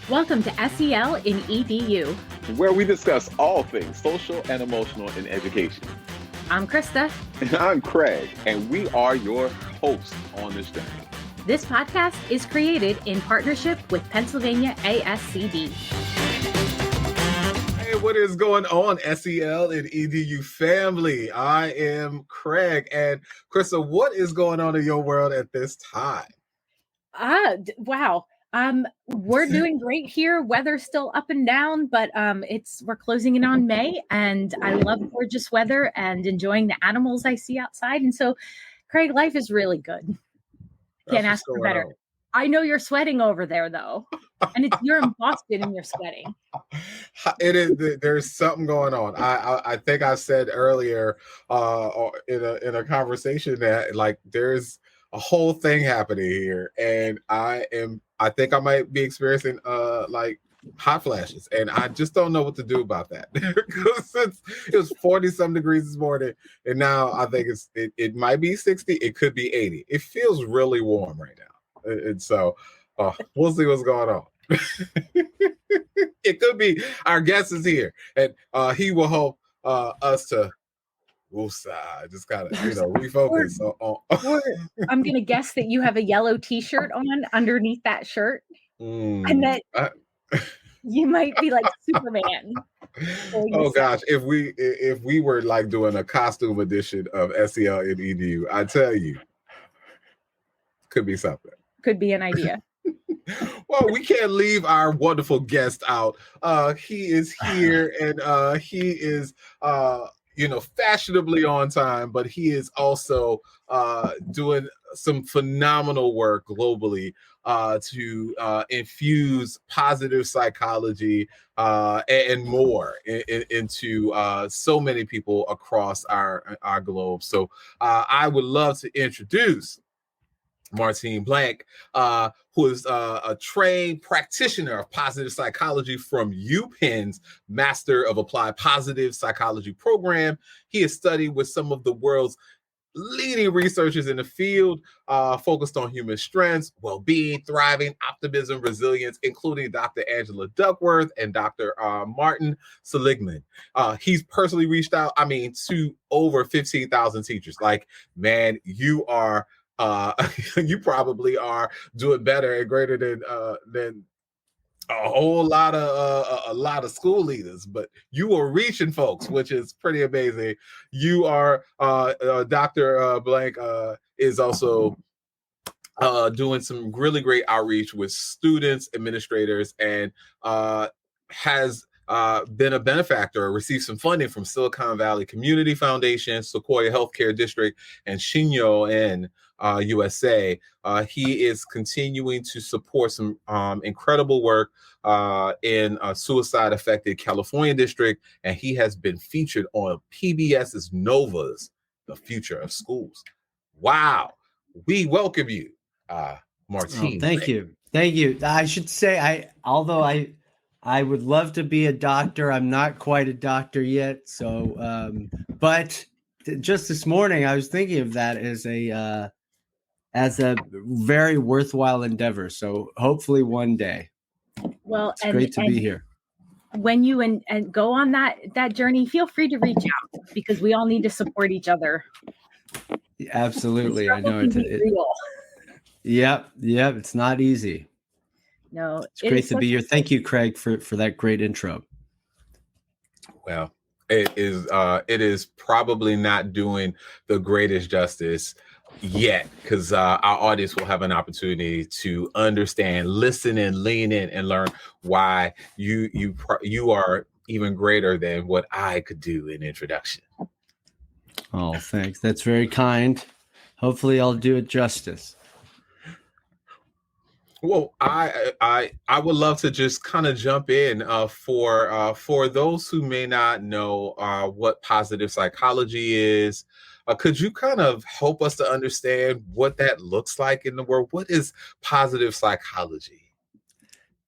Welcome to SEL in EDU. where we discuss all things social and emotional in education. I'm Krista. And I'm Craig, and we are your hosts on this journey. This podcast is created in partnership with Pennsylvania ASCD. Hey, what is going on, SEL and EDU family? I am Craig, and Krista, what is going on in your world at this time? Wow. We're doing great here. Weather's still up and down, but we're closing in on May, and I love gorgeous weather and enjoying the animals I see outside. And so, Craig, life is really good. Can't ask for better. I know you're sweating over there, though, and you're in Boston and you're sweating. It is. There's something going on. I think I said earlier in a conversation that like there's a whole thing happening here, and I think I might be experiencing like hot flashes, and I just don't know what to do about that because it was 40-some degrees this morning, and now I think it might be 60. It could be 80. It feels really warm right now, and so we'll see what's going on. It could be our guest is here, and he will help us to just kind of refocus. I'm gonna guess that you have a yellow T-shirt on underneath that shirt, and that you might be like Superman. Oh gosh, if we were like doing a costume edition of SEL and EDU, I tell you, could be something. Could be an idea. Well, we can't leave our wonderful guest out. He is here, and he is fashionably on time, but he is also doing some phenomenal work globally to infuse positive psychology and more into so many people across our globe. So I would love to introduce Martín Blank, who is a trained practitioner of positive psychology from UPenn's Master of Applied Positive Psychology program. He has studied with some of the world's leading researchers in the field, focused on human strengths, well-being, thriving, optimism, resilience, including Dr. Angela Duckworth and Dr. Martin Seligman. He's personally reached out, to over 15,000 teachers. Like, man, you are you probably are doing better and greater than a whole lot of school leaders, but you are reaching folks, which is pretty amazing. You are Dr. Blank is also doing some really great outreach with students, administrators, and has been a benefactor, received some funding from Silicon Valley Community Foundation, Sequoia Healthcare District, and Shinyo in USA. He is continuing to support some incredible work in a suicide-affected California district, and he has been featured on PBS's Nova's The Future of Schools. Wow. We welcome you, Martín. Oh, thank you. I should say, although I would love to be a doctor, I'm not quite a doctor yet. So, but just this morning, I was thinking of that as a very worthwhile endeavor. So hopefully one day. Well, it's great to be here. When you and go on that journey, feel free to reach out because we all need to support each other. Absolutely. I know it. Yep. It's not easy. No, it's great to be here. Thank you, Craig, for that great intro. Well, it is probably not doing the greatest justice yet, because our audience will have an opportunity to understand, listen, and lean in and learn why you are even greater than what I could do in introduction. Oh, thanks. That's very kind. Hopefully, I'll do it justice. Well, I would love to just kind of jump in for those who may not know what positive psychology is. Could you kind of help us to understand what that looks like in the world? What is positive psychology?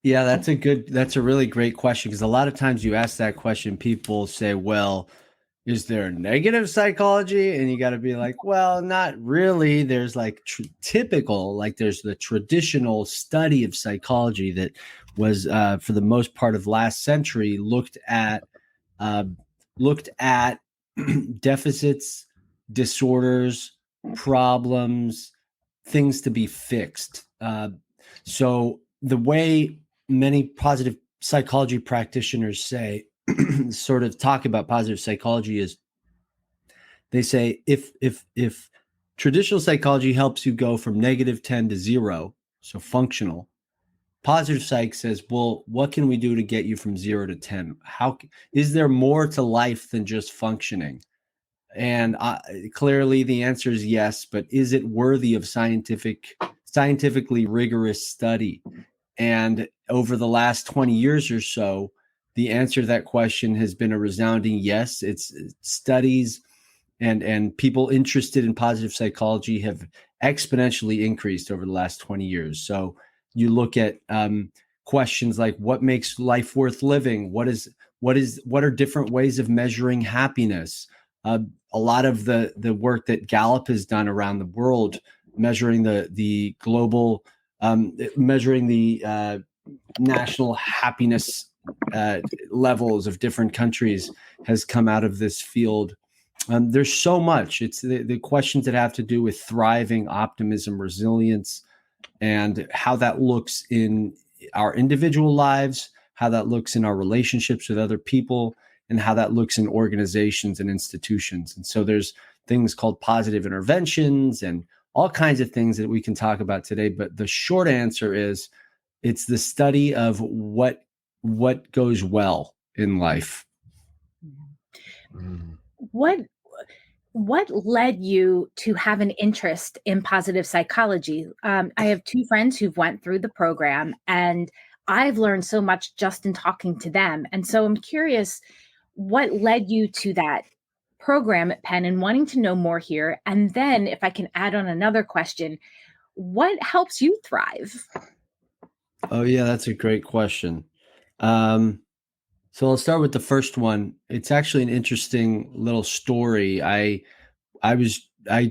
Yeah, that's a really great question, because a lot of times you ask that question, people say, well, is there negative psychology? And you got to be like, well, not really. There's like typical, like there's the traditional study of psychology that was for the most part of last century looked at deficits, disorders, problems, things to be fixed. So the way many positive psychology practitioners say, sort of talk about positive psychology is they say if traditional psychology helps you go from -10 to 0, so functional, positive psych says, well, what can we do to get you from 0 to 10? How is there more to life than just functioning? And clearly the answer is yes, but is it worthy of scientifically rigorous study? And over the last 20 years or so, the answer to that question has been a resounding yes. It's studies and people interested in positive psychology have exponentially increased over the last 20 years. So you look at questions like what makes life worth living? What are different ways of measuring happiness? A lot of the work that Gallup has done around the world, measuring the global, measuring the national happiness levels of different countries, has come out of this field. There's so much. It's the questions that have to do with thriving, optimism, resilience, and how that looks in our individual lives, how that looks in our relationships with other people, and how that looks in organizations and institutions. And so there's things called positive interventions and all kinds of things that we can talk about today. But the short answer is it's the study of what goes well in life. What led you to have an interest in positive psychology? I have two friends who've went through the program, and I've learned so much just in talking to them. And so I'm curious, what led you to that program at Penn and wanting to know more here? And then if I can add on another question, what helps you thrive? Oh, yeah, that's a great question. So I'll start with the first one. It's actually an interesting little story. I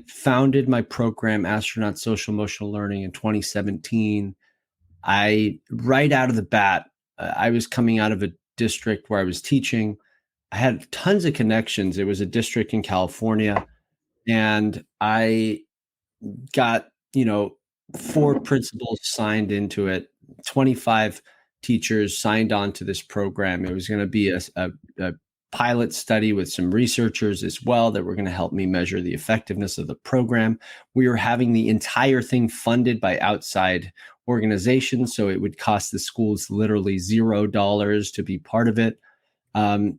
founded my program, Astronaut Social Emotional Learning, in 2017. Right out of the bat, I was coming out of a district where I was teaching. I had tons of connections. It was a district in California, and I got, 4 principals signed into it, 25 teachers signed on to this program. It was going to be a pilot study with some researchers as well that were going to help me measure the effectiveness of the program. We were having the entire thing funded by outside organizations, so it would cost the schools literally $0 to be part of it.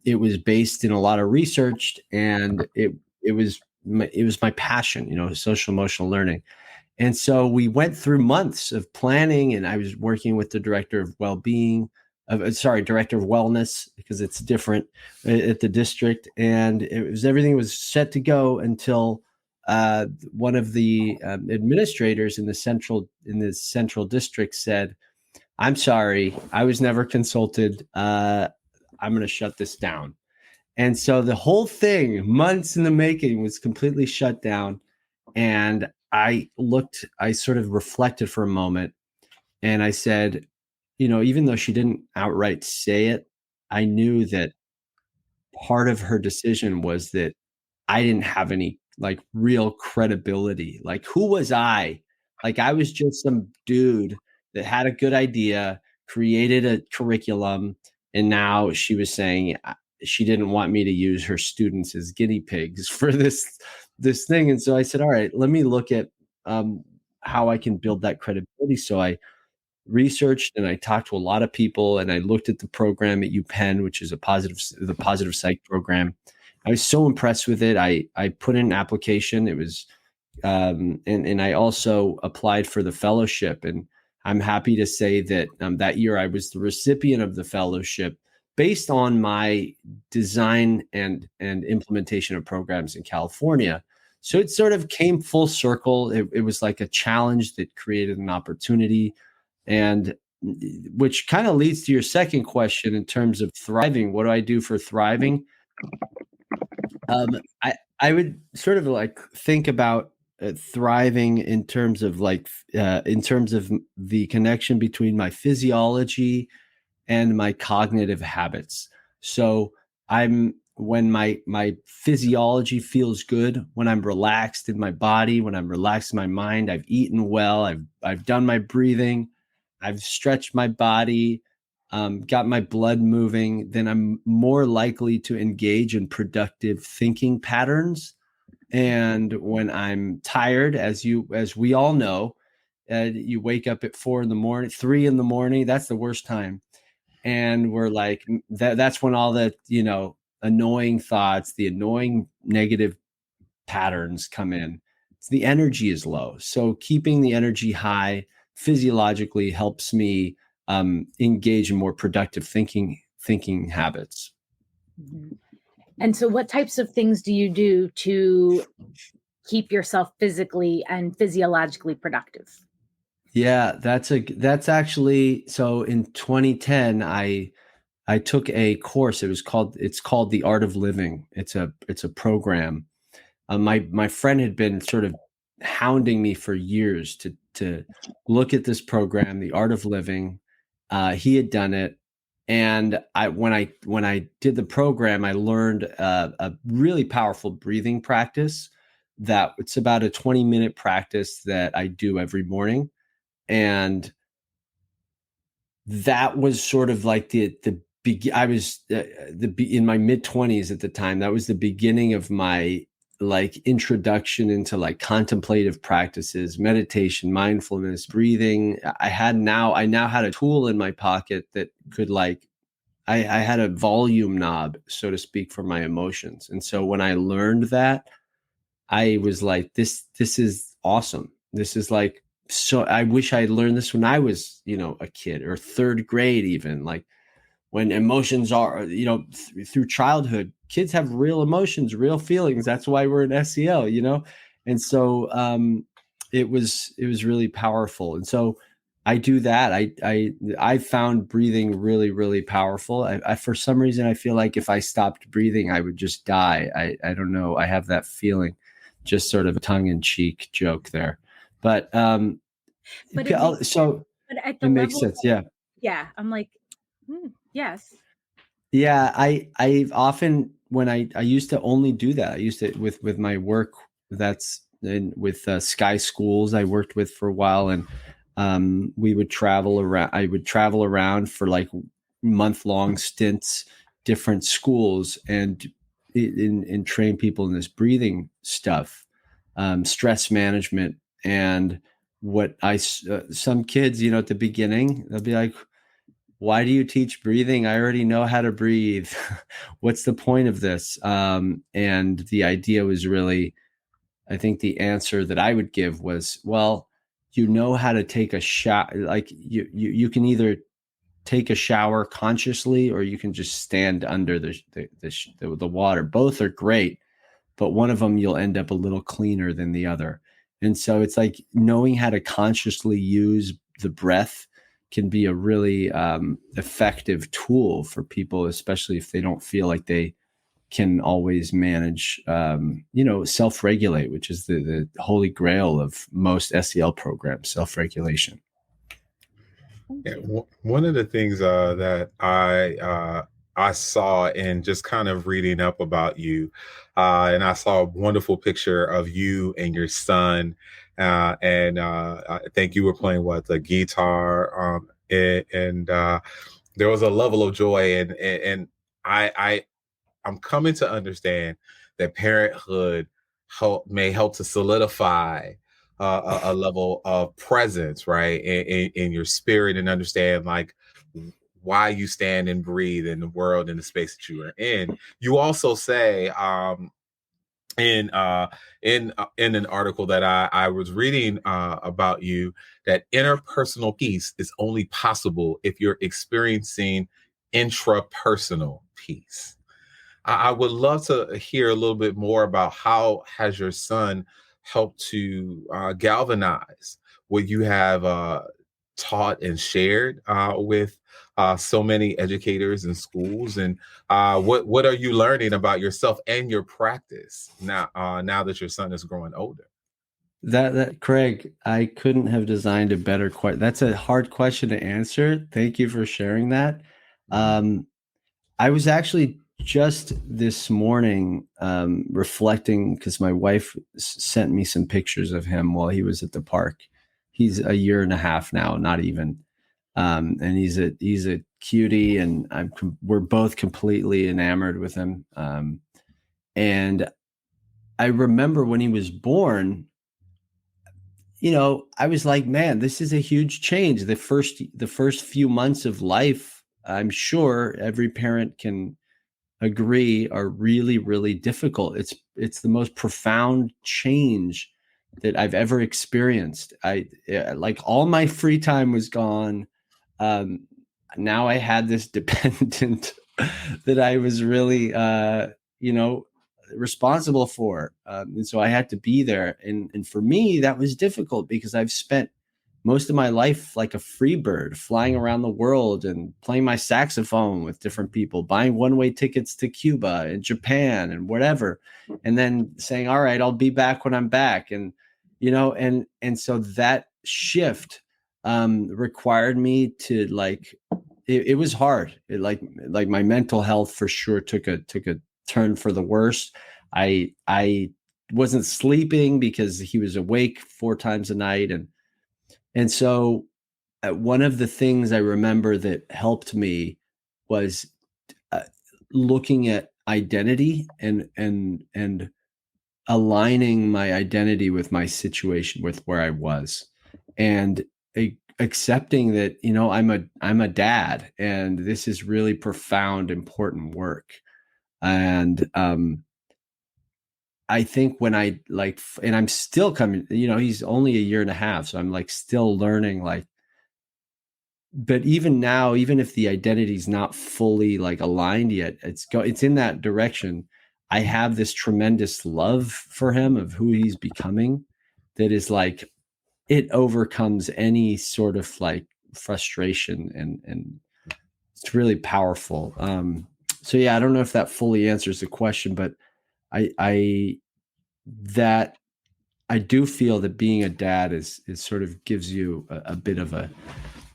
It was based in a lot of research, and it was my passion, social emotional learning. And so we went through months of planning, and I was working with the director of director of wellness, because it's different at the district. And everything was set to go until one of the administrators in the central district said, "I'm sorry, I was never consulted. I'm going to shut this down." And so the whole thing, months in the making, was completely shut down. And I sort of reflected for a moment, and I said, even though she didn't outright say it, I knew that part of her decision was that I didn't have any like real credibility. Like, who was I? Like, I was just some dude that had a good idea, created a curriculum, and now she was saying she didn't want me to use her students as guinea pigs for this thing. And so I said, all right, let me look at how I can build that credibility. So I researched and I talked to a lot of people, and I looked at the program at UPenn, which is the positive psych program. I was so impressed with it. I put in an application. It was, and I also applied for the fellowship. And I'm happy to say that that year I was the recipient of the fellowship based on my design and implementation of programs in California. So it sort of came full circle. It was like a challenge that created an opportunity, and which kind of leads to your second question in terms of thriving. What do I do for thriving? I would sort of like think about thriving in terms of the connection between my physiology and my cognitive habits. So when my physiology feels good, when I'm relaxed in my body, when I'm relaxed in my mind, I've eaten well, I've done my breathing, I've stretched my body, got my blood moving, then I'm more likely to engage in productive thinking patterns. And when I'm tired, as we all know, you wake up at 4 a.m, 3 a.m, that's the worst time. And we're like that's when all the annoying thoughts, the annoying negative patterns come in. The energy is low, so keeping the energy high physiologically helps me engage in more productive thinking habits. And so what types of things do you do to keep yourself physically and physiologically productive? Yeah, that's actually, so in 2010 I took a course. It's called The Art of Living. It's a program. My friend had been sort of hounding me for years to look at this program, The Art of Living. He had done it, and when I did the program, I learned a really powerful breathing practice. That it's about a 20-minute practice that I do every morning, and that was sort of like I was in my mid 20s at the time. That was the beginning of my like introduction into like contemplative practices, meditation, mindfulness, breathing. I now had a tool in my pocket that could like, I had a volume knob, so to speak, for my emotions. And so when I learned that, I was like, this is awesome. This is like, so I wish I had learned this when I was, a kid, or third grade, even, like when emotions are, through childhood, kids have real emotions, real feelings. That's why we're in SEL. And so it was really powerful. And so I do that. I found breathing really, really powerful. I for some reason, I feel like if I stopped breathing, I would just die. I don't know. I have that feeling. Just sort of a tongue-in-cheek joke there, but But so but at the it makes level sense. Yeah. yeah, I'm like, yes. Yeah, I've often, when I used to only do that. I used to with my work, that's with Sky Schools I worked with for a while, and we would travel around. I would travel around for like month-long stints, different schools, and train people in this breathing stuff, stress management, and what some kids, at the beginning, they'll be like, why do you teach breathing? I already know how to breathe. What's the point of this? And the idea was really, I think the answer that I would give was, well, you know how to take a shower. Like you can either take a shower consciously, or you can just stand under the water. Both are great, but one of them you'll end up a little cleaner than the other. And so it's like knowing how to consciously use the breath can be a really effective tool for people, especially if they don't feel like they can always manage, self-regulate, which is the holy grail of most SEL programs, self-regulation. Yeah, one of the things that I saw in just kind of reading up about you, and I saw a wonderful picture of you and your son, and I think you were playing the guitar, and there was a level of joy, and I'm coming to understand that parenthood may help to solidify a level of presence, right, in your spirit, and understand like why you stand and breathe in the world, in the space that you are in. You also say in an article that I was reading about you, that interpersonal peace is only possible if you're experiencing intrapersonal peace. I would love to hear a little bit more about how has your son helped to galvanize what you have taught and shared with so many educators and schools. And what are you learning about yourself and your practice now that your son is growing older? That Craig, I couldn't have designed a better question. That's a hard question to answer. Thank you for sharing that. I was actually just this morning reflecting because my wife sent me some pictures of him while he was at the park. He's a year and a half now, not even, and he's a cutie, and we're both completely enamored with him. And I remember when he was born, I was like, man, this is a huge change. The first few months of life, I'm sure every parent can agree, are really, really difficult. It's the most profound change that I've ever experienced. Like all my free time was gone. Now I had this dependent that I was really, responsible for. And so I had to be there. And for me, that was difficult because I've spent most of my life like a free bird, flying around the world and playing my saxophone with different people, buying one-way tickets to Cuba and Japan and whatever, and then saying, all right, I'll be back when I'm back. And, and so that shift required me to it was hard. It like my mental health for sure took a turn for the worse. I wasn't sleeping because he was awake 4 times a night. And so one of the things I remember that helped me was looking at identity and aligning my identity with my situation, with where I was, and accepting that, I'm a dad, and this is really profound, important work. And I think when I and I'm still coming, he's only a year and a half, so I'm still learning, but even now, even if the identity is not fully aligned yet, it's in that direction. I have this tremendous love for him, of who he's becoming, that is it overcomes any sort of frustration, and it's really powerful. So yeah, I don't know if that fully answers the question, but I do feel that being a dad is sort of gives you a bit of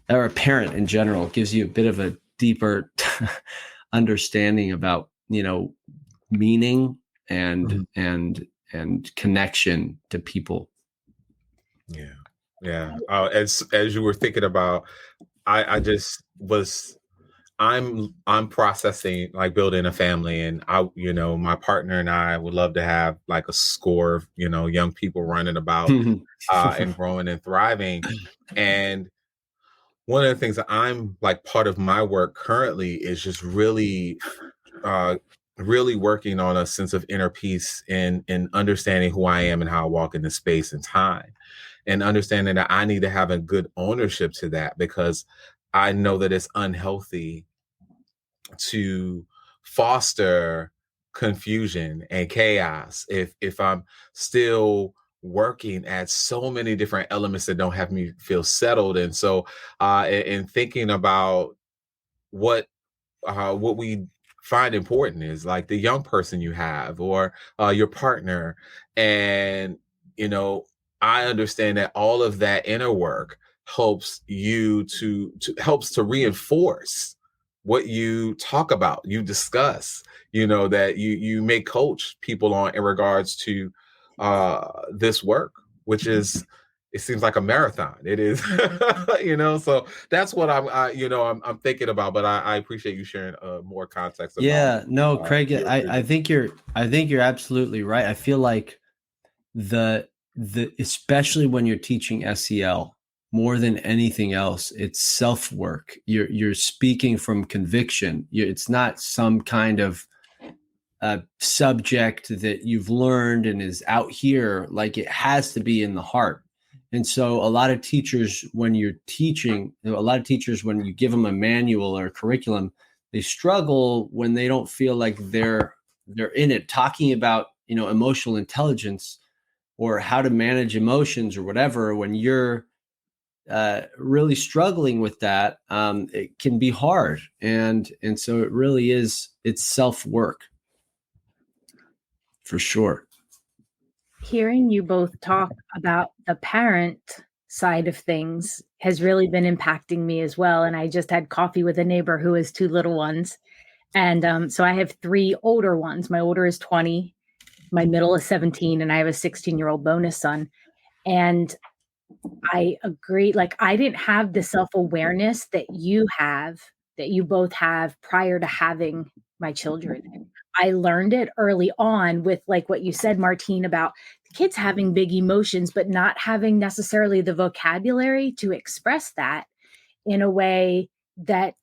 or a parent in general gives you a bit of a deeper understanding about, meaning and connection to people. Yeah. As you were thinking about, I'm processing building a family, and my partner and I would love to have a score of, young people running about and growing and thriving. And one of the things that I'm part of my work currently is just really working on a sense of inner peace and understanding who I am and how I walk into space and time, and understanding that I need to have a good ownership to that, because I know that it's unhealthy to foster confusion and chaos if I'm still working at so many different elements that don't have me feel settled. And so in thinking about what we find important is the young person you have, or your partner. And I understand that all of that inner work helps you helps to reinforce what you talk about, you discuss, that you may coach people on in regards to this work, which is, it seems like a marathon. It is, so that's what I'm thinking about. But I appreciate you sharing more context about. Yeah, no, Craig, I think you're absolutely right. I feel like the especially when you're teaching SEL, more than anything else, it's self work. You're speaking from conviction. It's not some kind of subject that you've learned and is out here. It has to be in the heart. And so a lot of teachers, when you're teaching, when you give them a manual or a curriculum, they struggle when they don't feel like they're in it, talking about, emotional intelligence or how to manage emotions or whatever, when you're really struggling with that, it can be hard. And so it really is, it's self-work for sure. Hearing you both talk about the parent side of things has really been impacting me as well. And I just had coffee with a neighbor who has two little ones. And so I have three older ones. My older is 20, my middle is 17, and I have a 16-year-old bonus son. And I agree. Like, I didn't have the self-awareness that you have, that you both have prior to having my children. I learned it early on with, like what you said, Martine, about kids having big emotions, but not having necessarily the vocabulary to express that in a way that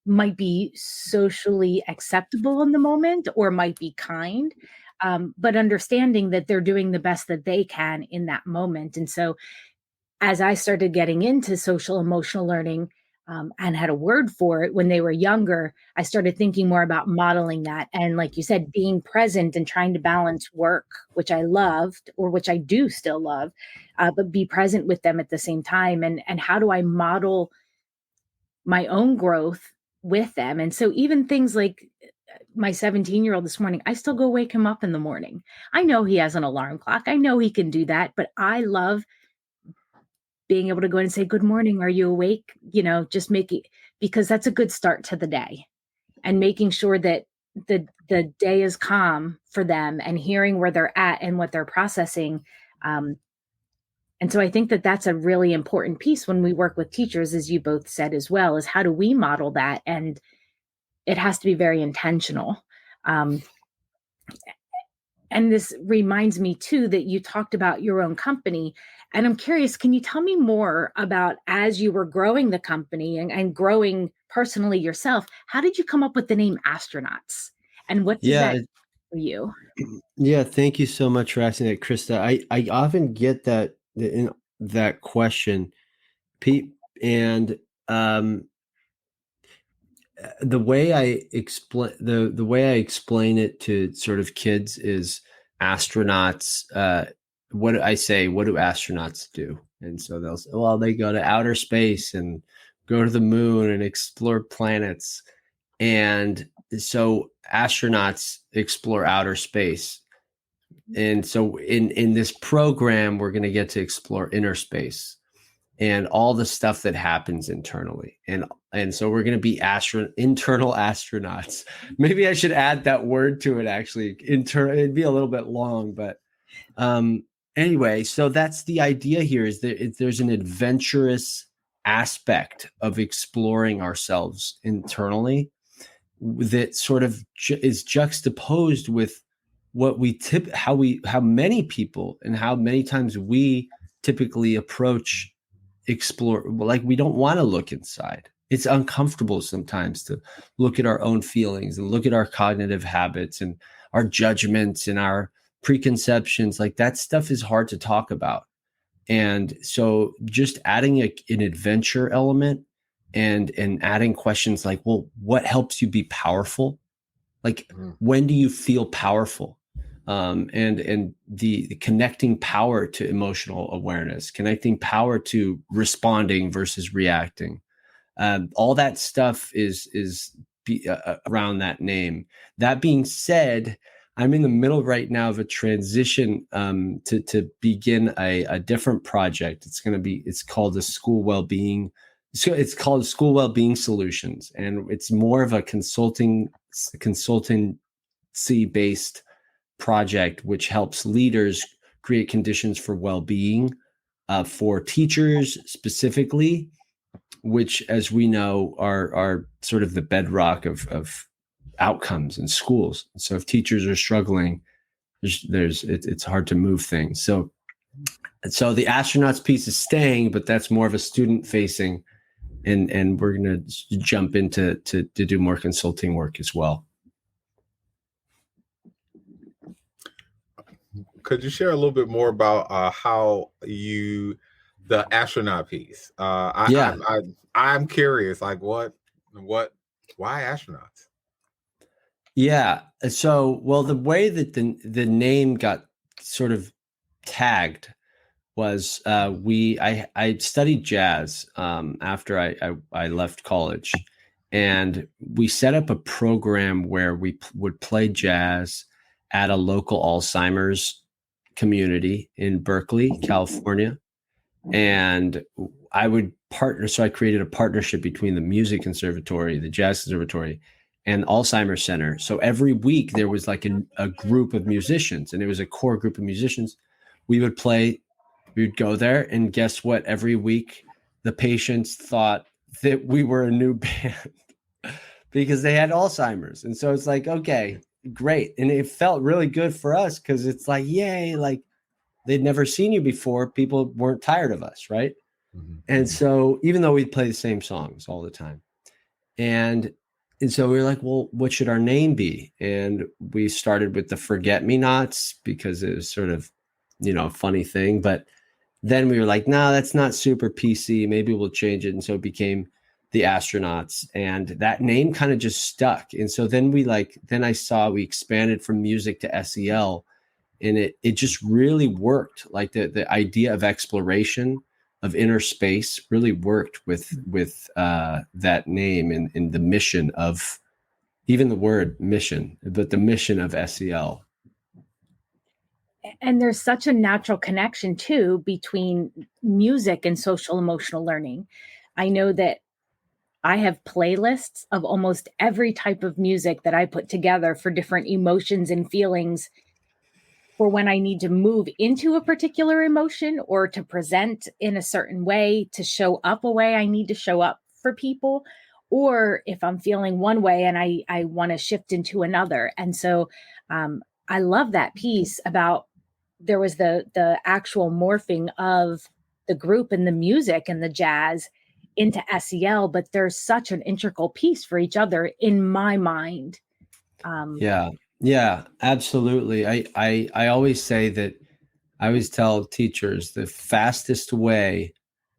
might be socially acceptable in the moment or might be kind. But understanding that they're doing the best that they can in that moment. And so as I started getting into social emotional learning, and had a word for it when they were younger, I started thinking more about modeling that. And like you said, being present and trying to balance work, which I loved, or which I do still love, but be present with them at the same time. And how do I model my own growth with them? And so even things like my 17-year-old this morning, I still go wake him up in the morning. I know he has an alarm clock. I know he can do that, but I love being able to go in and say, good morning, are you awake? Just make it, because that's a good start to the day, and making sure that the day is calm for them and hearing where they're at and what they're processing. And so I think that that's a really important piece when we work with teachers, as you both said as well, is how do we model that? And it has to be very intentional. And this reminds me too, that you talked about your own company. And I'm curious, can you tell me more about, as you were growing the company and growing personally yourself, how did you come up with the name Astronauts? And what does that for you? Yeah, thank you so much for asking that, Krista. I often get that question, Pete, and the way I explain it to sort of kids is astronauts. What do astronauts do? And so they'll say, well, they go to outer space and go to the moon and explore planets. And so astronauts explore outer space. And so in this program, we're going to get to explore inner space and all the stuff that happens internally. And so we're going to be internal astronauts. Maybe I should add that word to it, actually. It'd be a little bit long, but anyway, so that's the idea here, is that there's an adventurous aspect of exploring ourselves internally that sort of is juxtaposed with what how many people and how many times we typically approach explore. Like, we don't want to look inside. It's uncomfortable sometimes to look at our own feelings and look at our cognitive habits and our judgments and our preconceptions. Like, that stuff is hard to talk about. And so just adding an adventure element and adding questions like, well, what helps you be powerful? Like, when do you feel powerful? And the connecting power to emotional awareness, connecting power to responding versus reacting. All that stuff is around that name. That being said, I'm in the middle right now of a transition to begin a different project. It's called the School Wellbeing. So it's called School Wellbeing Solutions, and it's more of a consultancy based project, which helps leaders create conditions for well-being for teachers specifically, which, as we know, are sort of the bedrock of outcomes in schools. So if teachers are struggling, it's hard to move things. So the astronauts piece is staying, but that's more of a student facing, and we're going to jump into to do more consulting work as well. Could you share a little bit more about how the astronaut piece? I'm curious, like why astronauts? Yeah. So, well, the way that the name got sort of tagged was I studied jazz after I left college, and we set up a program where we would play jazz at a local Alzheimer's community in Berkeley, California. And I would partner. So I created a partnership between the music conservatory, the jazz conservatory, and Alzheimer's Center. So every week there was like a group of musicians, and it was a core group of musicians. We would play, we would go there, and guess what? Every week the patients thought that we were a new band because they had Alzheimer's. And so it's like, okay, great. And it felt really good for us because it's like, yay, like they'd never seen you before. People weren't tired of us, right? Mm-hmm. And so even though we'd play the same songs all the time. And so we were like, well, what should our name be? And we started with the Forget-Me-Nots because it was sort of, a funny thing. But then we were like, no, that's not super PC. Maybe we'll change it. And so it became the Astronauts. And that name kind of just stuck. And so then we expanded from music to SEL. And it just really worked. Like the idea of exploration of inner space really worked with that name and the mission of, even the word mission, but the mission of SEL. And there's such a natural connection too between music and social emotional learning. I know that I have playlists of almost every type of music that I put together for different emotions and feelings for when I need to move into a particular emotion or to present in a certain way, to show up a way I need to show up for people, or if I'm feeling one way and I want to shift into another. And so I love that piece about there was the actual morphing of the group and the music and the jazz into SEL, but there's such an integral piece for each other in my mind. Yeah, absolutely. I always say that, I always tell teachers the fastest way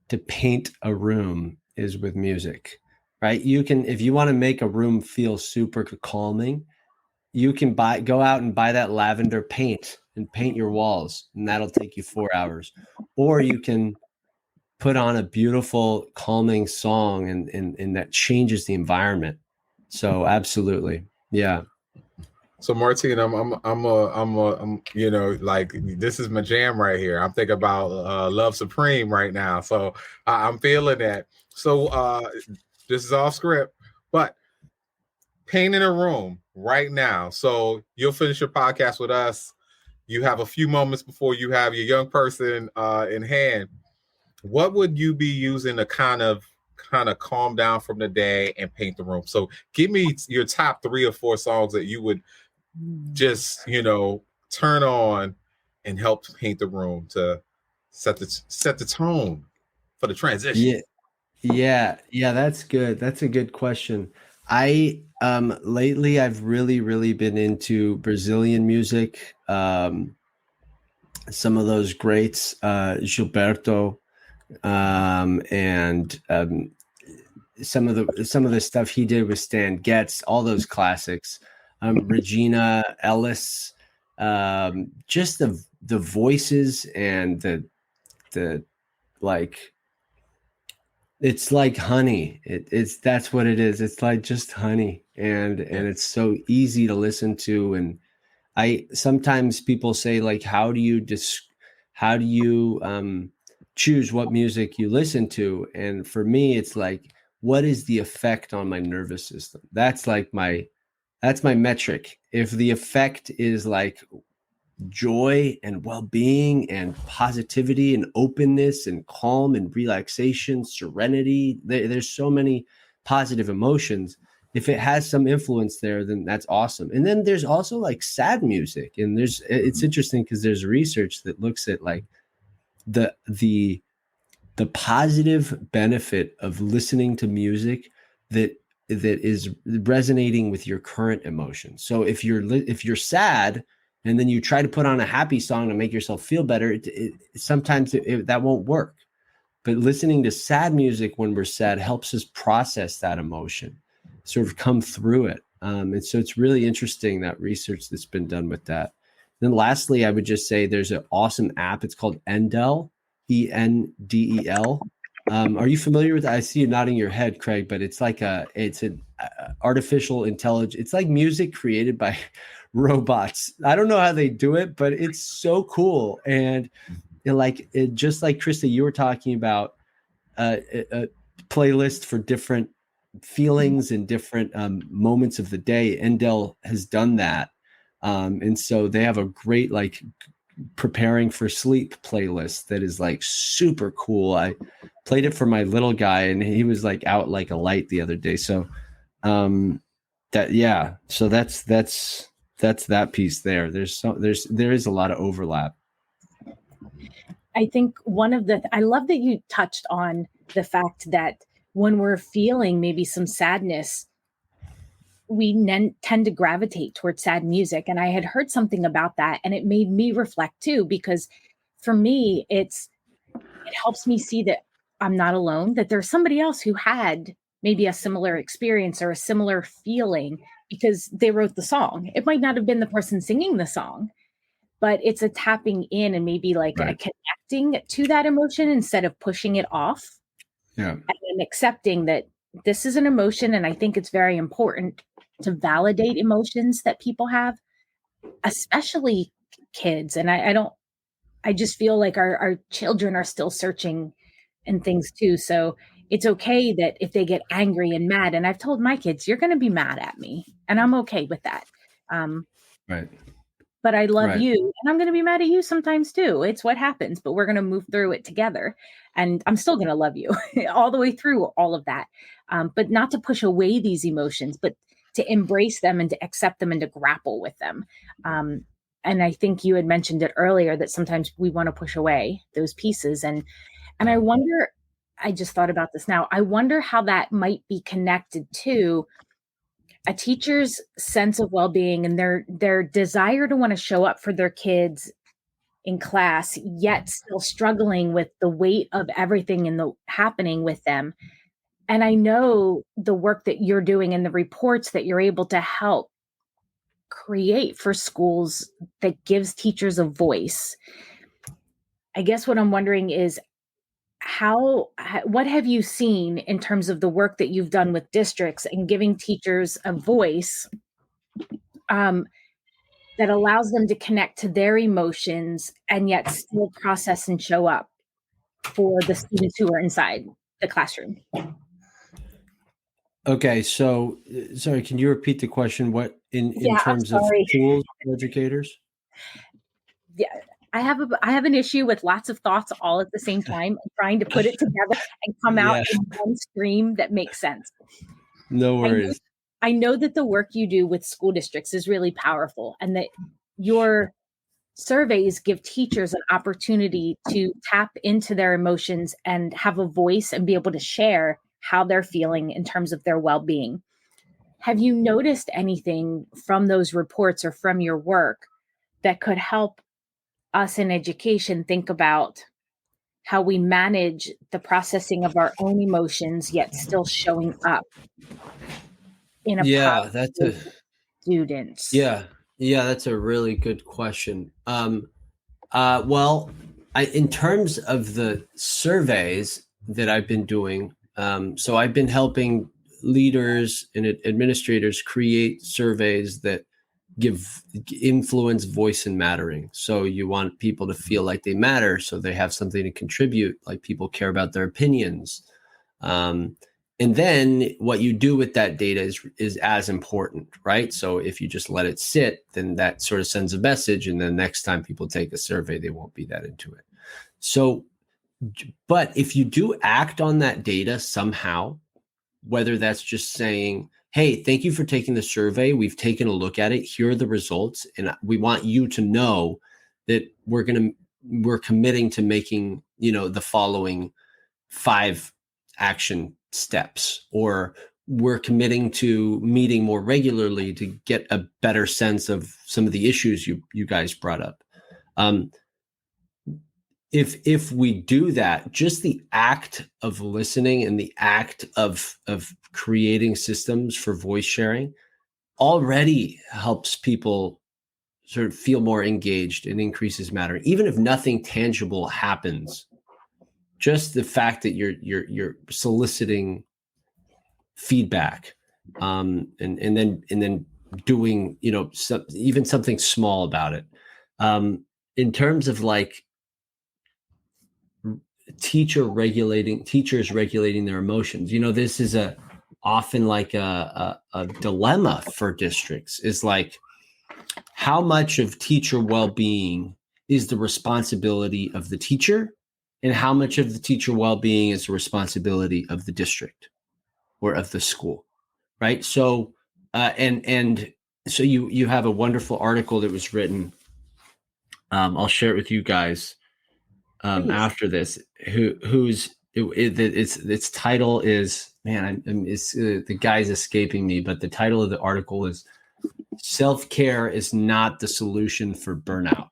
to paint a room is with music, right? You can, if you want to make a room feel super calming, you can go out and buy that lavender paint and paint your walls, and that'll take you 4 hours. Or you can put on a beautiful calming song and that changes the environment. So absolutely. Yeah. So Martín, I'm like, this is my jam right here. I'm thinking about Love Supreme right now. So I'm feeling that. So this is off script, but painting a room right now. So you'll finish your podcast with us. You have a few moments before you have your young person in hand. What would you be using to kind of calm down from the day and paint the room? So give me your top 3 or 4 songs that you would just, turn on and help paint the room to set the tone for the transition. Yeah, that's good. That's a good question. I lately I've really been into Brazilian music. Some of those greats, Gilberto, and some of the stuff he did with Stan Getz, all those classics. Regina Ellis, just the voices and the like. It's like honey. That's what it is. It's like just honey, and it's so easy to listen to. And sometimes people say, like, how do you choose what music you listen to? And for me, it's like, what is the effect on my nervous system? That's my metric. If the effect is like joy and well-being and positivity and openness and calm and relaxation, serenity, there's so many positive emotions. If it has some influence there, then that's awesome. And then there's also like sad music, and it's interesting because there's research that looks at like the positive benefit of listening to music that is resonating with your current emotions. So if you're sad and then you try to put on a happy song to make yourself feel better, sometimes that won't work. But listening to sad music when we're sad helps us process that emotion, sort of come through it. And so it's really interesting, that research that's been done with that. Then lastly, I would just say there's an awesome app. It's called Endel. Endel. Are you familiar with that? I see you nodding your head, Craig, but it's like it's an artificial intelligence. It's like music created by robots. I don't know how they do it, but it's so cool. And just like Krista, you were talking about a playlist for different feelings and different moments of the day. Endel has done that. And so they have a great like preparing for sleep playlist that is like super cool. I played it for my little guy and he was like out like a light the other day. So that's that piece there. There is a lot of overlap. I think I love that you touched on the fact that when we're feeling maybe some sadness, we tend to gravitate towards sad music. And I had heard something about that and it made me reflect too, because for me, it helps me see that I'm not alone, that there's somebody else who had maybe a similar experience or a similar feeling because they wrote the song. It might not have been the person singing the song, but it's a tapping in and maybe like a connecting to that emotion instead of pushing it off. Yeah. And accepting that this is an emotion. And I think it's very important to validate emotions that people have, especially kids. And I just feel like our children are still searching and things too. So it's okay that if they get angry and mad, and I've told my kids, you're going to be mad at me and I'm okay with that. Right. But I love you and I'm going to be mad at you sometimes too. It's what happens, but we're going to move through it together. And I'm still going to love you all the way through all of that. But not to push away these emotions, but to embrace them and to accept them and to grapple with them. And I think you had mentioned it earlier that sometimes we want to push away those pieces. And I wonder, I just thought about this now. I wonder how that might be connected to a teacher's sense of well-being and their desire to want to show up for their kids in class, yet still struggling with the weight of everything and the happening with them. And I know the work that you're doing and the reports that you're able to help create for schools that gives teachers a voice. I guess what I'm wondering is what have you seen in terms of the work that you've done with districts and giving teachers a voice that allows them to connect to their emotions and yet still process and show up for the students who are inside the classroom? Okay, so sorry, can you repeat the question? What in terms of schools and educators? Yeah, I have an issue with lots of thoughts all at the same time and trying to put it together and come out in one stream that makes sense. No worries. I know that the work you do with school districts is really powerful and that your surveys give teachers an opportunity to tap into their emotions and have a voice and be able to share how they're feeling in terms of their well-being. Have you noticed anything from those reports or from your work that could help us in education think about how we manage the processing of our own emotions, yet still showing up in a that's a students? Yeah, that's a really good question. In terms of the surveys that I've been doing, so I've been helping leaders and administrators create surveys that give influence, voice, and mattering. So you want people to feel like they matter, so they have something to contribute, like people care about their opinions. And then what you do with that data is as important, right? So if you just let it sit, then that sort of sends a message. And then next time people take a survey, they won't be that into it. So, but if you do act on that data somehow, whether that's just saying, hey, thank you for taking the survey. We've taken a look at it. Here are the results. And we want you to know that we're committing to making, the following 5 action steps, or we're committing to meeting more regularly to get a better sense of some of the issues you guys brought up. If we do that, just the act of listening and the act of creating systems for voice sharing already helps people sort of feel more engaged and increases matter. Even if nothing tangible happens just the fact that you're soliciting feedback, and then doing, even something small about it. In terms of like teachers regulating their emotions, this is often like a dilemma for districts, is like, how much of teacher well-being is the responsibility of the teacher, and how much of the teacher well-being is the responsibility of the district or of the school, right? So and so you have a wonderful article that was written, I'll share it with you guys after this, its title is, the guy's escaping me, but the title of the article is "Self-Care is Not the Solution for Burnout,"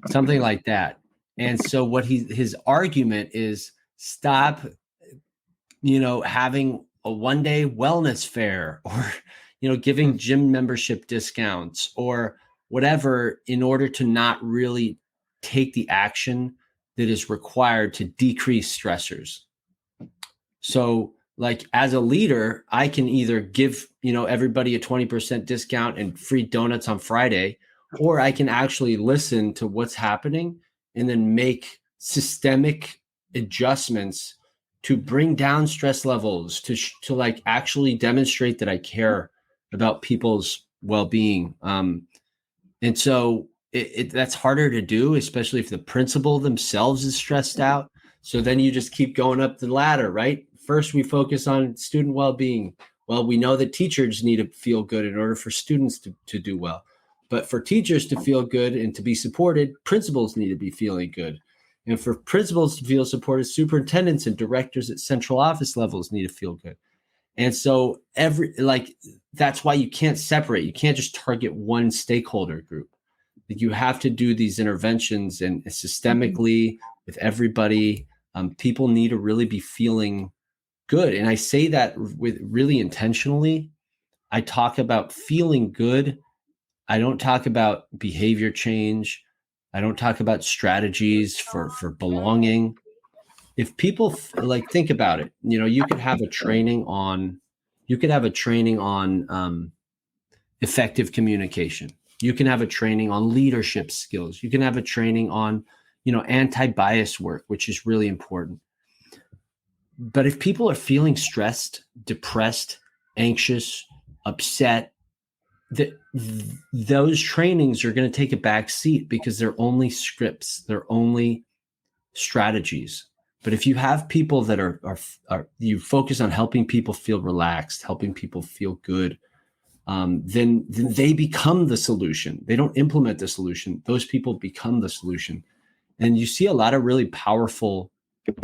something like that. And so what his argument is, stop, having a one-day wellness fair, or, giving gym membership discounts or whatever, in order to not really take the action that is required to decrease stressors. So, like, as a leader, I can either give, everybody a 20% discount and free donuts on Friday, or I can actually listen to what's happening and then make systemic adjustments to bring down stress levels, to like actually demonstrate that I care about people's well-being. And so that's harder to do, especially if the principal themselves is stressed out. So then you just keep going up the ladder, right? First, we focus on student well-being. Well, we know that teachers need to feel good in order for students to do well. But for teachers to feel good and to be supported, principals need to be feeling good. And for principals to feel supported, superintendents and directors at central office levels need to feel good. And so that's why you can't separate. You can't just target one stakeholder group. You have to do these interventions and systemically with everybody. People need to really be feeling good. And I say that with really intentionally. I talk about feeling good. I don't talk about behavior change. I don't talk about strategies for belonging. If people think about it, you could have a training on effective communication. You can have a training on leadership skills. You can have a training on, anti-bias work, which is really important. But if people are feeling stressed, depressed, anxious, upset, those trainings are going to take a back seat because they're only scripts. They're only strategies. But if you have people that are you focus on helping people feel relaxed, helping people feel good, then they become the solution. They don't implement the solution. Those people become the solution. And you see a lot of really powerful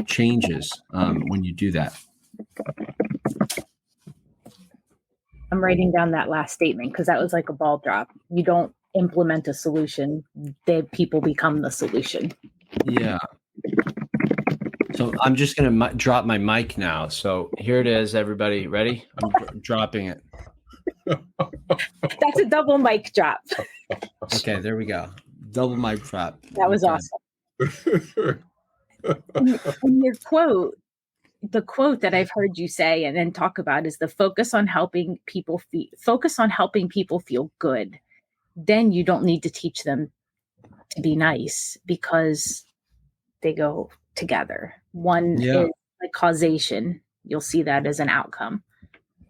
changes when you do that. I'm writing down that last statement because that was like a ball drop. You don't implement a solution. People become the solution. Yeah. So I'm just going to drop my mic now. So here it is, everybody. Ready? I'm dropping it. That's a double mic drop. Okay, there we go. Double mic drop. That was awesome. In your quote, the quote that I've heard you say and then talk about is the focus on helping people feel good. Then you don't need to teach them to be nice because they go together. One is like causation. You'll see that as an outcome.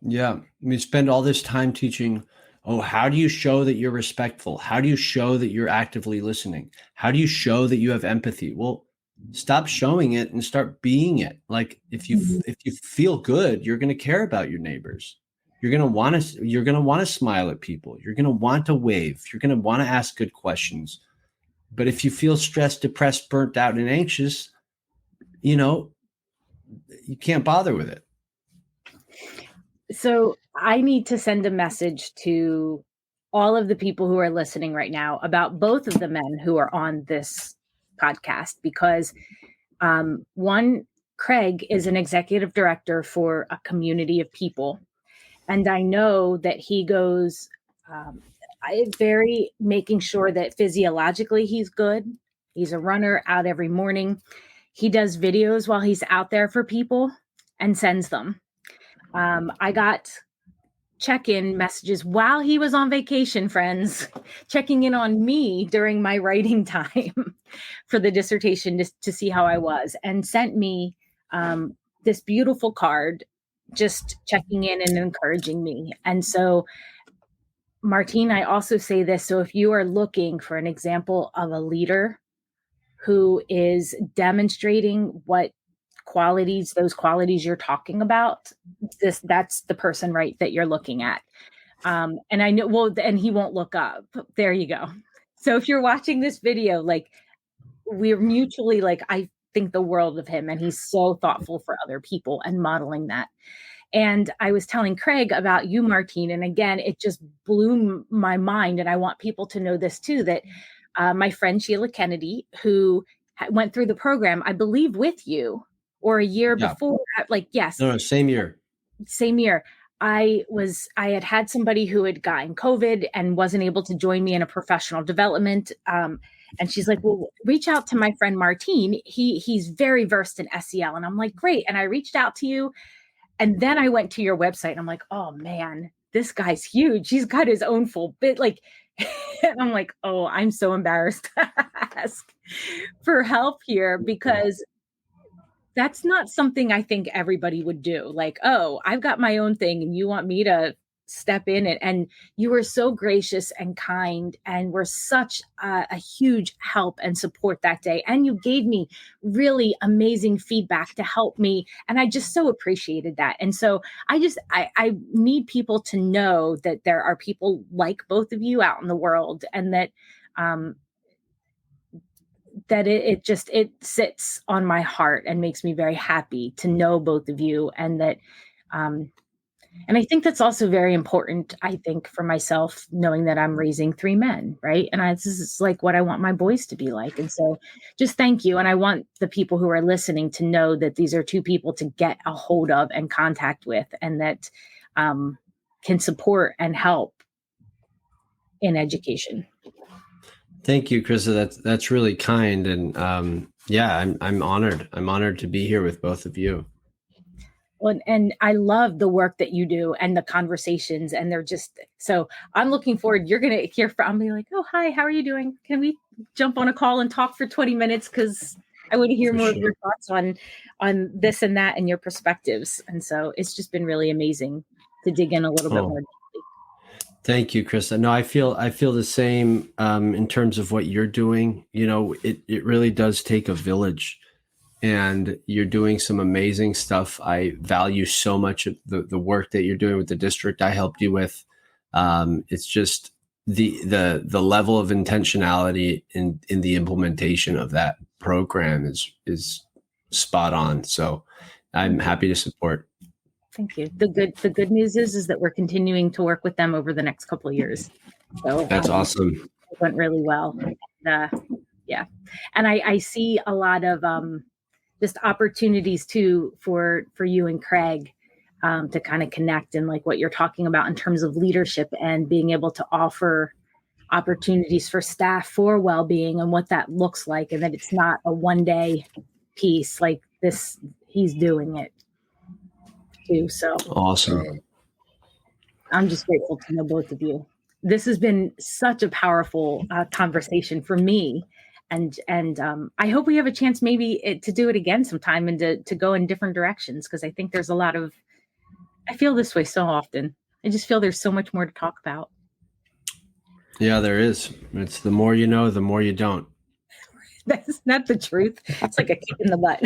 Yeah. We spend all this time teaching, how do you show that you're respectful? How do you show that you're actively listening? How do you show that you have empathy? Well, stop showing it and start being it. Like if you feel good, you're going to care about your neighbors. You're going to want to smile at people. You're going to want to wave. You're going to want to ask good questions. But if you feel stressed, depressed, burnt out, and anxious, you can't bother with it. So I need to send a message to all of the people who are listening right now about both of the men who are on this podcast, because one, Craig, is an executive director for a community of people. And I know that he goes making sure that physiologically he's good. He's a runner out every morning. he does videos while he's out there for people and sends them. I got check-in messages while he was on vacation, friends, checking in on me during my writing time for the dissertation to see how I was, and sent me this beautiful card just checking in and encouraging me. And so, Martín, I also say this. So if you are looking for an example of a leader who is demonstrating those qualities you're talking about, that's the person, right, that you're looking at. And I know, well, and he won't look up. There you go. So if you're watching this video, like, we're mutually, like, I think the world of him, and he's so thoughtful for other people and modeling that. And I was telling Craig about you, Martín, and again, it just blew my mind. And I want people to know this too, that my friend Sheila Kennedy, who went through the program, I believe with you, or a year before, like, yes. No, same year. I had somebody who had gotten COVID and wasn't able to join me in a professional development. And she's like, well, reach out to my friend Martín. He's very versed in SEL. And I'm like, great. And I reached out to you. And then I went to your website and I'm like, oh man, this guy's huge. He's got his own full bit. Like, and I'm like, oh, I'm so embarrassed to ask for help here, because that's not something I think everybody would do. Like, oh, I've got my own thing and you want me to step in it. And you were so gracious and kind and were such a huge help and support that day. And you gave me really amazing feedback to help me. And I just so appreciated that. And so I need people to know that there are people like both of you out in the world, and that it sits on my heart and makes me very happy to know both of you. And that, and I think that's also very important, I think, for myself, knowing that I'm raising 3 men, right? And this is like what I want my boys to be like. And so just thank you. And I want the people who are listening to know that these are 2 people to get a hold of and contact with, and that can support and help in education. Thank you, Krista. That's really kind. And I'm honored. I'm honored to be here with both of you. Well, and I love the work that you do and the conversations, and they're just, so I'm looking forward. You're going to hear from me like, oh, hi, how are you doing? Can we jump on a call and talk for 20 minutes? Because I want to hear more of your thoughts on this and that and your perspectives. And so it's just been really amazing to dig in a little bit more. Thank you, Krista. No, I feel the same in terms of what you're doing. You know, it really does take a village, and you're doing some amazing stuff. I value so much of the work that you're doing with the district I helped you with. It's just the level of intentionality in the implementation of that program is spot on. So I'm happy to support. Thank you. The good news is that we're continuing to work with them over the next couple of years. So that's awesome. It went really well. Yeah. And I see a lot of just opportunities too for you and Craig to kind of connect, and like what you're talking about in terms of leadership and being able to offer opportunities for staff for well-being and what that looks like, and that it's not a one-day piece like this. He's doing it too. So awesome. I'm just grateful to know both of you. This has been such a powerful conversation for me. And I hope we have a chance maybe to do it again sometime, and to go in different directions, because I think there's I feel this way so often. I just feel there's so much more to talk about. Yeah, there is. It's the more you know, the more you don't. That's not the truth. It's like a kick in the butt.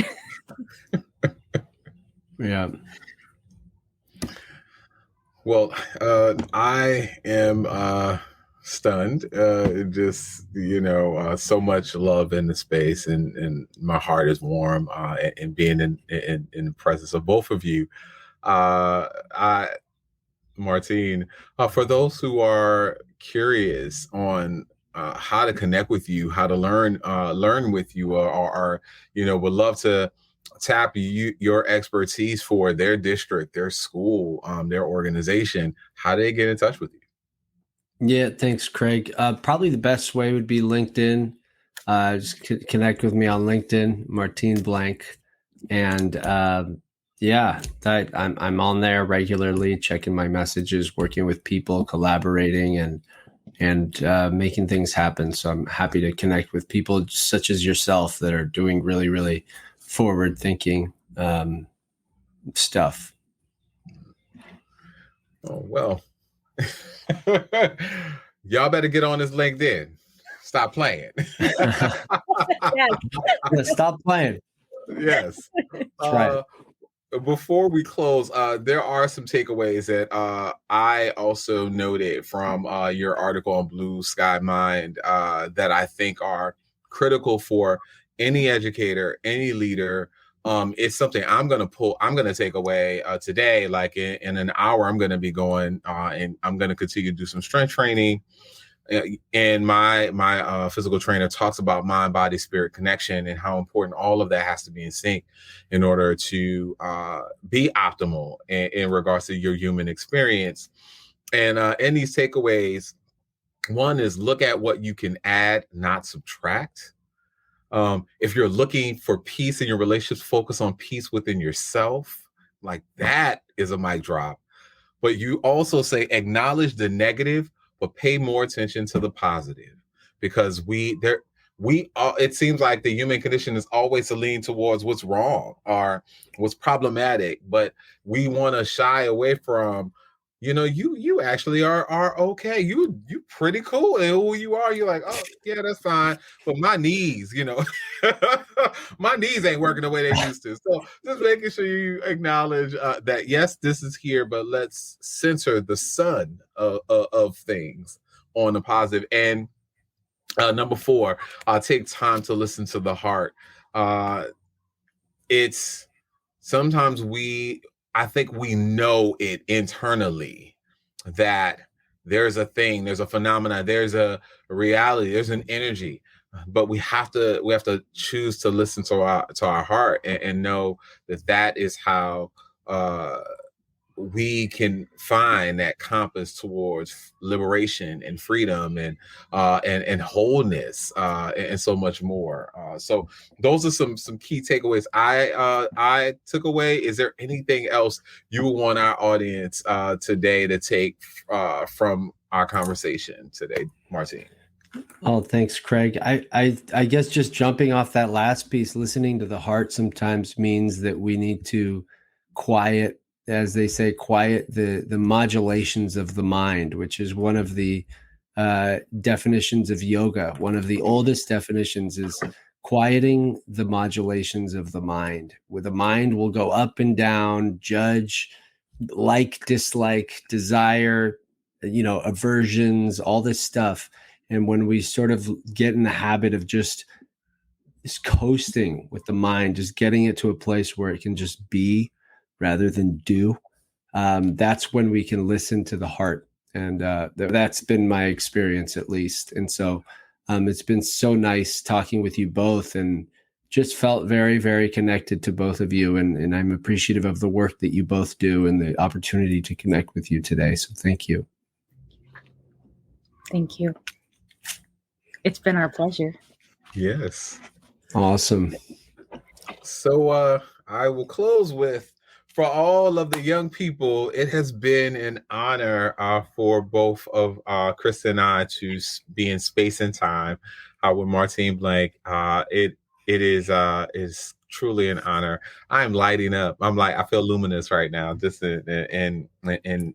Yeah. Well, I am stunned. Just, so much love in the space, and my heart is warm and being in the presence of both of you. Martín, for those who are curious on how to connect with you, how to learn with you, or would love to tap your expertise for their district, their school, their organization, how do they get in touch with you? Yeah, thanks, Craig. Probably the best way would be LinkedIn. Just connect with me on LinkedIn, Martín Blank, and I'm on there regularly, checking my messages, working with people, collaborating, and making things happen. So I'm happy to connect with people such as yourself that are doing really, really forward-thinking stuff. Oh, well. Y'all better get on this LinkedIn. Stop playing. Stop playing. Yes. Right. Before we close, there are some takeaways that I also noted from your article on Blue Sky Mind that I think are critical for any educator, any leader. It's something I'm going to take away today. Like in an hour, I'm going to be going and I'm going to continue to do some strength training. And my physical trainer talks about mind, body, spirit connection and how important all of that has to be in sync in order to be optimal in regards to your human experience. And in these takeaways, one is look at what you can add, not subtract. If you're looking for peace in your relationships, focus on peace within yourself. Like that is a mic drop. But you also say acknowledge the negative, but pay more attention to the positive, because it seems like the human condition is always to lean towards what's wrong or what's problematic, but we want to shy away from, you actually are okay. You pretty cool and who you are. You're like, oh yeah, that's fine. But my knees, my knees ain't working the way they used to. So just making sure you acknowledge that, yes, this is here, but let's center the sun of things on the positive. And number 4, take time to listen to the heart. It's sometimes I think we know it internally that there's a thing, there's a phenomena, there's a reality, there's an energy, but we have to choose to listen to our heart and know that is how we can find that compass towards liberation and freedom and wholeness and so much more. So those are some key takeaways I took away. Is there anything else you would want our audience today to take from our conversation today, Martín? Oh, thanks, Craig. I guess just jumping off that last piece, listening to the heart sometimes means that we need to quiet, as they say, the modulations of the mind, which is one of the definitions of yoga. One of the oldest definitions is quieting the modulations of the mind, where the mind will go up and down, judge, like, dislike, desire, aversions, all this stuff. And when we sort of get in the habit of just coasting with the mind, just getting it to a place where it can just be rather than do, that's when we can listen to the heart. And that's been my experience, at least. And so it's been so nice talking with you both, and just felt very, very connected to both of you. And I'm appreciative of the work that you both do and the opportunity to connect with you today. So thank you. Thank you. It's been our pleasure. Yes. Awesome. So I will close with, for all of the young people, it has been an honor for both of Chris and I to be in space and time with Martín Blank. It is truly an honor. I am lighting up. I feel luminous right now, just in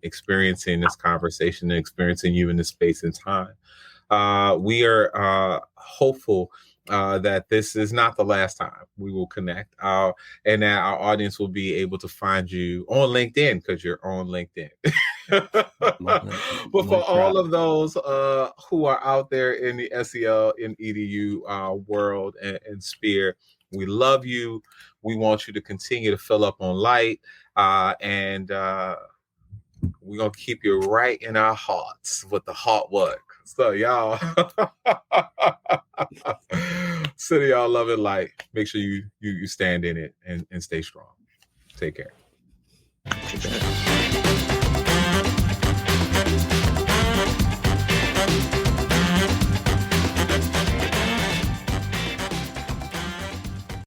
experiencing this conversation and experiencing you in this space and time. We are hopeful that this is not the last time we will connect, and that our audience will be able to find you on LinkedIn, because you're on LinkedIn. But for all of those who are out there in the SEL and EDU world and sphere, we love you. We want you to continue to fill up on light, and we're going to keep you right in our hearts with the heart work. So y'all, city, y'all love it. Like, make sure you stand in it and stay strong. Take care.